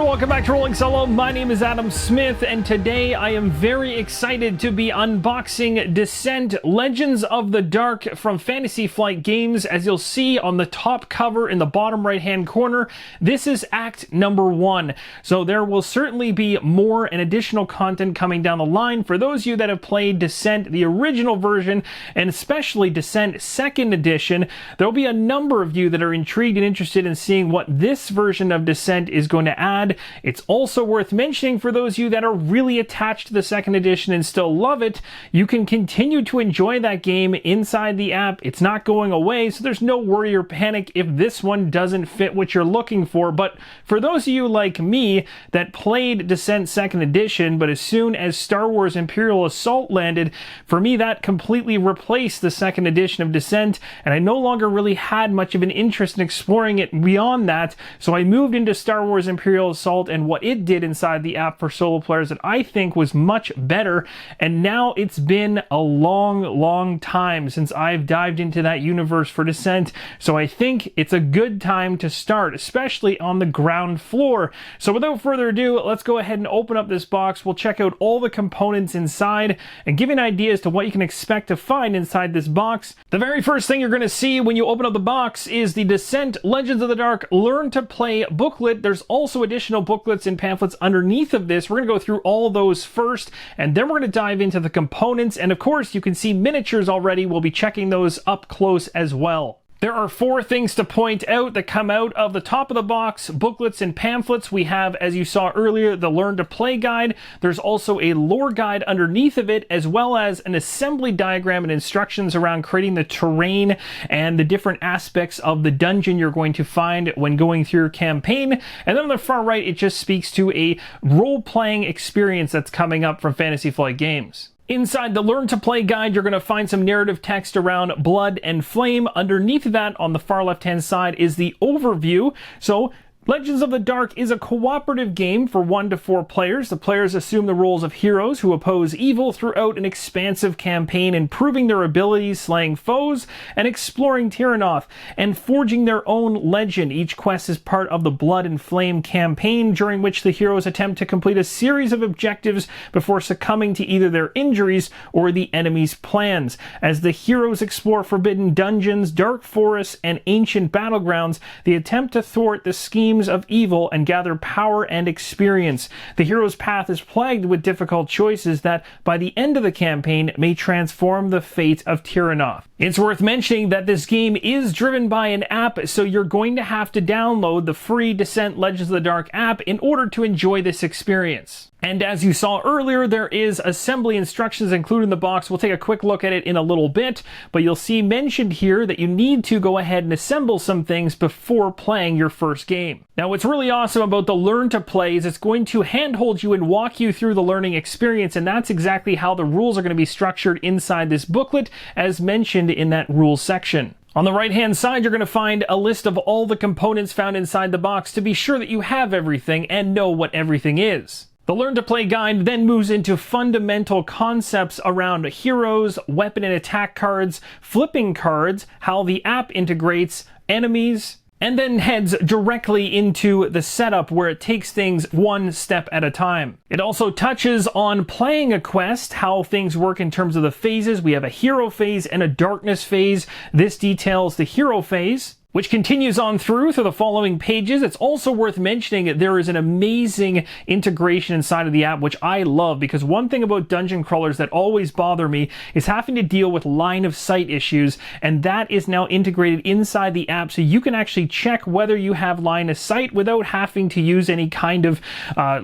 welcome back to Rolling Solo. My name is Adam Smith, and today I am very excited to be unboxing Descent: Legends of the Dark from Fantasy Flight Games. As you'll see on the top cover in the bottom right-hand corner, this is Act number 1. So there will certainly be more and additional content coming down the line. For those of you that have played Descent, the original version, and especially Descent 2nd Edition, there'll be a number of you that are intrigued and interested in seeing what this version of Descent is going to add. It's also worth mentioning for those of you that are really attached to the 2nd edition and still love it, you can continue to enjoy that game inside the app. It's not going away, so there's no worry or panic if this one doesn't fit what you're looking for. But for those of you like me that played Descent 2nd edition, but as soon as Star Wars Imperial Assault landed, for me that completely replaced the 2nd edition of Descent, and I no longer really had much of an interest in exploring it beyond that, so I moved into Star Wars Imperial Assault and what it did inside the app for solo players that I think was much better. And now it's been a long time since I've dived into that universe for Descent, so I think it's a good time to start, especially on the ground floor. So without further ado, let's go ahead and open up this box. We'll check out all the components inside and give you an idea as to what you can expect to find inside this box. The very first thing you're going to see when you open up the box is the Descent: Legends of the Dark Learn to Play booklet. There's also additional booklets and pamphlets underneath of this. We're going to go through all those first, and then we're going to dive into the components. And of course, you can see miniatures already. We'll be checking those up close as well. There are 4 things to point out that come out of the top of the box: booklets and pamphlets. We have, as you saw earlier, the Learn to Play guide. There's also a lore guide underneath of it, as well as an assembly diagram and instructions around creating the terrain and the different aspects of the dungeon you're going to find when going through your campaign. And then on the far right, it just speaks to a role-playing experience that's coming up from Fantasy Flight Games. Inside the Learn to Play guide, you're going to find some narrative text around blood and flame. Underneath that, on the far left-hand side, is the overview. So Legends of the Dark is a cooperative game for 1 to 4 players. The players assume the roles of heroes who oppose evil throughout an expansive campaign, improving their abilities, slaying foes, and exploring Terrinoth, and forging their own legend. Each quest is part of the Blood and Flame campaign, during which the heroes attempt to complete a series of objectives before succumbing to either their injuries or the enemy's plans. As the heroes explore forbidden dungeons, dark forests, and ancient battlegrounds, they attempt to thwart the schemes of evil and gather power and experience. The hero's path is plagued with difficult choices that, by the end of the campaign, may transform the fate of Terrinoth. It's worth mentioning that this game is driven by an app, so you're going to have to download the free Descent: Legends of the Dark app in order to enjoy this experience. And as you saw earlier, there is assembly instructions included in the box. We'll take a quick look at it in a little bit, but you'll see mentioned here that you need to go ahead and assemble some things before playing your first game. Now, what's really awesome about the Learn to Play is it's going to handhold you and walk you through the learning experience, and that's exactly how the rules are going to be structured inside this booklet, as mentioned in that rules section. On the right-hand side, you're going to find a list of all the components found inside the box to be sure that you have everything and know what everything is. The Learn to Play guide then moves into fundamental concepts around heroes, weapon and attack cards, flipping cards, how the app integrates, enemies, and then heads directly into the setup where it takes things one step at a time. It also touches on playing a quest, how things work in terms of the phases. We have a hero phase and a darkness phase. This details the hero phase, which continues on through the following pages. It's also worth mentioning that there is an amazing integration inside of the app, which I love, because one thing about dungeon crawlers that always bother me is having to deal with line of sight issues, and that is now integrated inside the app, so you can actually check whether you have line of sight without having to use any kind of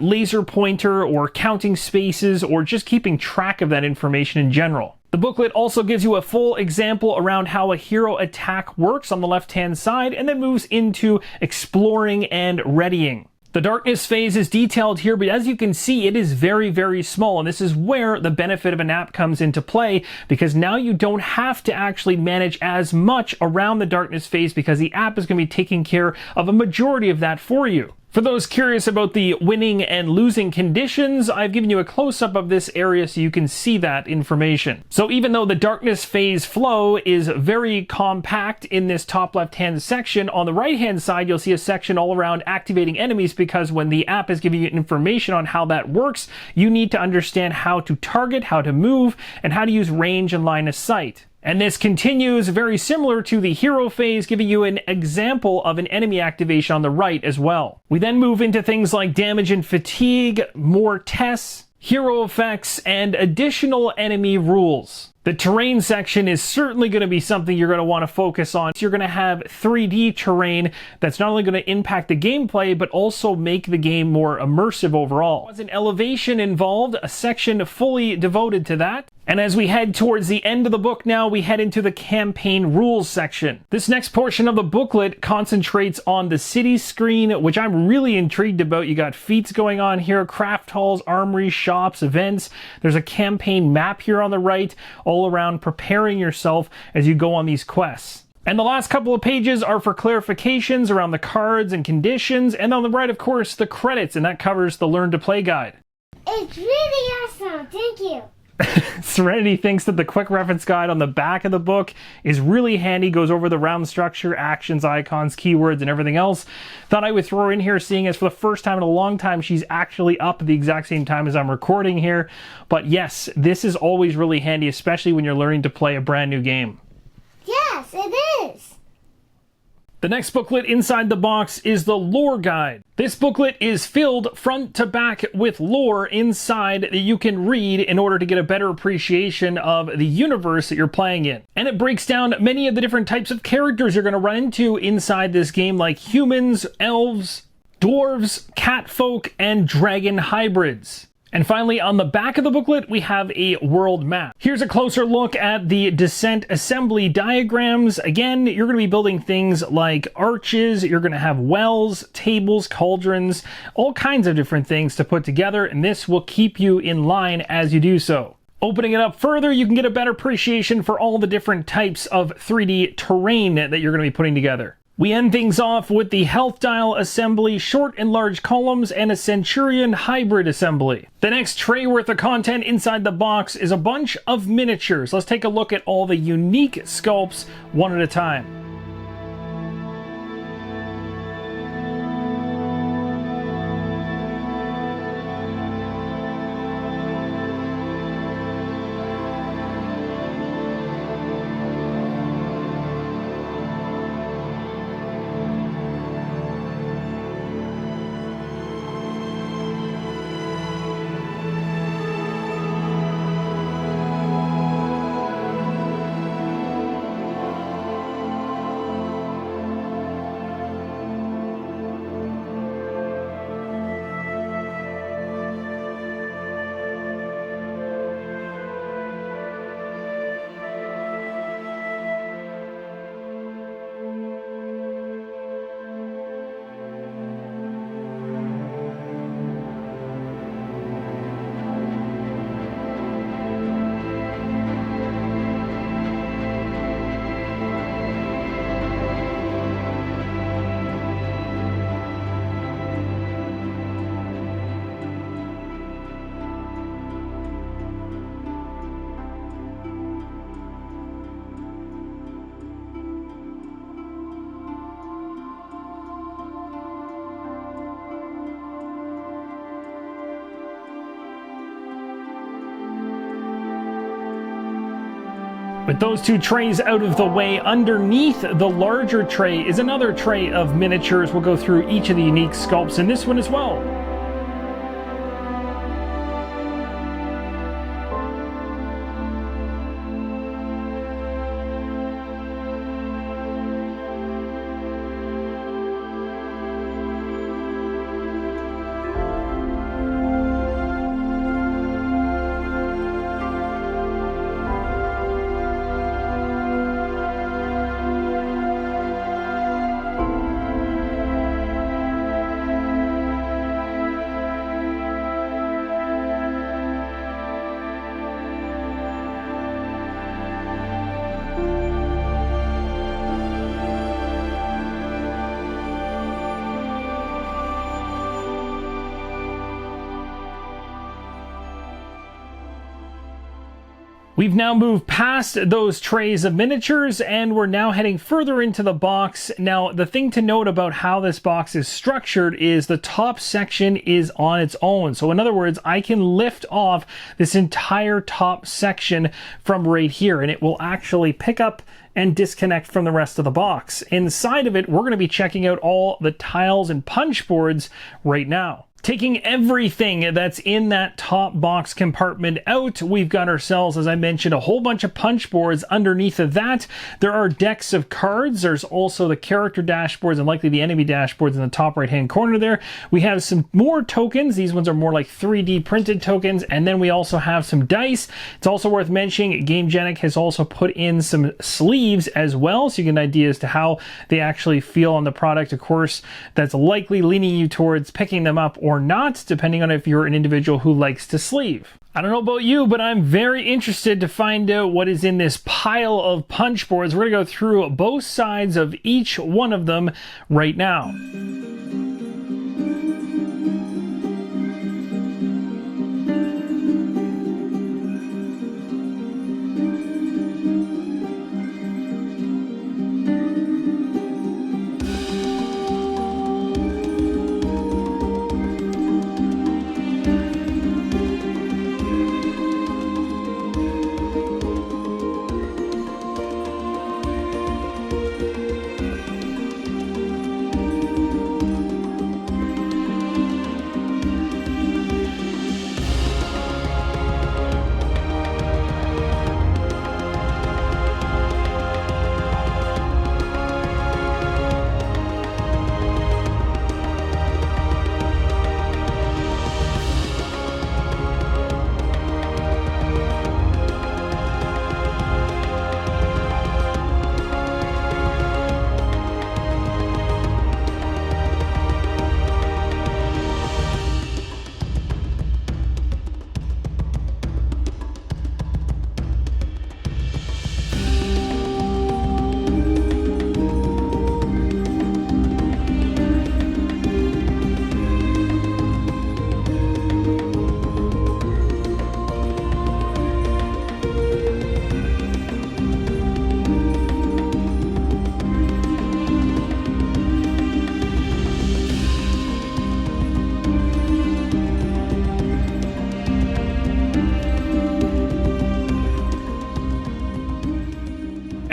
laser pointer or counting spaces or just keeping track of that information in general. The booklet also gives you a full example around how a hero attack works on the left-hand side, and then moves into exploring and readying. The darkness phase is detailed here, but as you can see, it is very small, and this is where the benefit of an app comes into play, because now you don't have to actually manage as much around the darkness phase, because the app is going to be taking care of a majority of that for you. For those curious about the winning and losing conditions, I've given you a close-up of this area so you can see that information. So even though the darkness phase flow is very compact in this top left-hand section, on the right-hand side you'll see a section all around activating enemies, because when the app is giving you information on how that works, you need to understand how to target, how to move, and how to use range and line of sight. And this continues very similar to the hero phase, giving you an example of an enemy activation on the right as well. We then move into things like damage and fatigue, more tests, hero effects, and additional enemy rules. The terrain section is certainly going to be something you're going to want to focus on. You're going to have 3D terrain that's not only going to impact the gameplay, but also make the game more immersive overall. There's an elevation involved, a section fully devoted to that. And as we head towards the end of the book now, we head into the campaign rules section. This next portion of the booklet concentrates on the city screen, which I'm really intrigued about. You got feats going on here, craft halls, armories, shops, events. There's a campaign map here on the right, all around preparing yourself as you go on these quests. And the last couple of pages are for clarifications around the cards and conditions, and on the right, of course, the credits, and that covers the Learn to Play guide. It's really awesome, thank you. Serenity thinks that the quick reference guide on the back of the book is really handy, goes over the round structure, actions, icons, keywords, and everything else. Thought I would throw her in here, seeing as for the first time in a long time she's actually up at the exact same time as I'm recording here. But yes, this is always really handy, especially when you're learning to play a brand new game. Yes, it is. The next booklet inside the box is the lore guide. This booklet is filled front to back with lore inside that you can read in order to get a better appreciation of the universe that you're playing in. And it breaks down many of the different types of characters you're going to run into inside this game, like humans, elves, dwarves, catfolk, and dragon hybrids. And finally, on the back of the booklet, we have a world map. Here's a closer look at the descent assembly diagrams. Again, you're going to be building things like arches, you're going to have wells, tables, cauldrons, all kinds of different things to put together, and this will keep you in line as you do so. Opening it up further, you can get a better appreciation for all the different types of 3D terrain that you're going to be putting together. We end things off with the health dial assembly, short and large columns, and a centurion hybrid assembly. The next tray worth of content inside the box is a bunch of miniatures. Let's take a look at all the unique sculpts one at a time. With those two trays out of the way, underneath the larger tray is another tray of miniatures. We'll go through each of the unique sculpts in this one as well. We've now moved past those trays of miniatures and we're now heading further into the box. Now, the thing to note about how this box is structured is the top section is on its own. So in other words, I can lift off this entire top section from right here and it will actually pick up and disconnect from the rest of the box. Inside of it, we're going to be checking out all the tiles and punch boards right now. Taking everything that's in that top box compartment out, we've got ourselves, as I mentioned, a whole bunch of punch boards. Underneath of that, there are decks of cards. There's also the character dashboards and likely the enemy dashboards in the top right-hand corner there. We have some more tokens. These ones are more like 3D printed tokens. And then we also have some dice. It's also worth mentioning, GameGenic has also put in some sleeves as well, so you get an idea as to how they actually feel on the product. Of course, that's likely leaning you towards picking them up or not, depending on if you're an individual who likes to sleeve. I don't know about you, but I'm very interested to find out what is in this pile of punch boards. We're going to go through both sides of each one of them right now.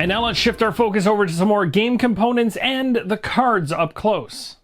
And now let's shift our focus over to some more game components and the cards up close.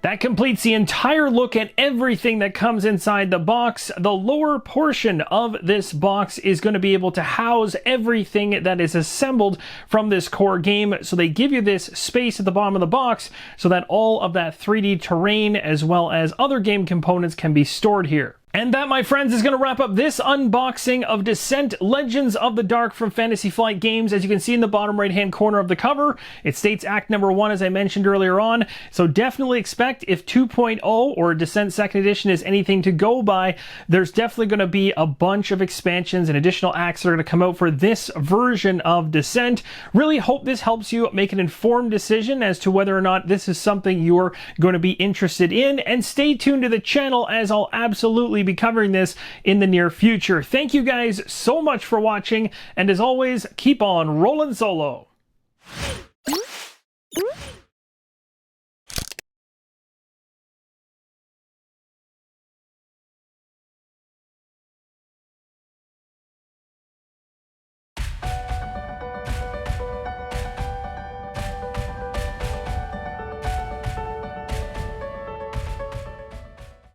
That completes the entire look at everything that comes inside the box. The lower portion of this box is going to be able to house everything that is assembled from this core game. So they give you this space at the bottom of the box so that all of that 3D terrain as well as other game components can be stored here. And that, my friends, is going to wrap up this unboxing of Descent Legends of the Dark from Fantasy Flight Games. As you can see in the bottom right-hand corner of the cover, it states Act Number 1, as I mentioned earlier on. So definitely expect, if 2.0 or Descent 2nd Edition is anything to go by, there's definitely going to be a bunch of expansions and additional acts that are going to come out for this version of Descent. Really hope this helps you make an informed decision as to whether or not this is something you're going to be interested in. And stay tuned to the channel, as I'll absolutely be covering this in the near future. Thank you guys so much for watching, and as always, keep on rolling solo.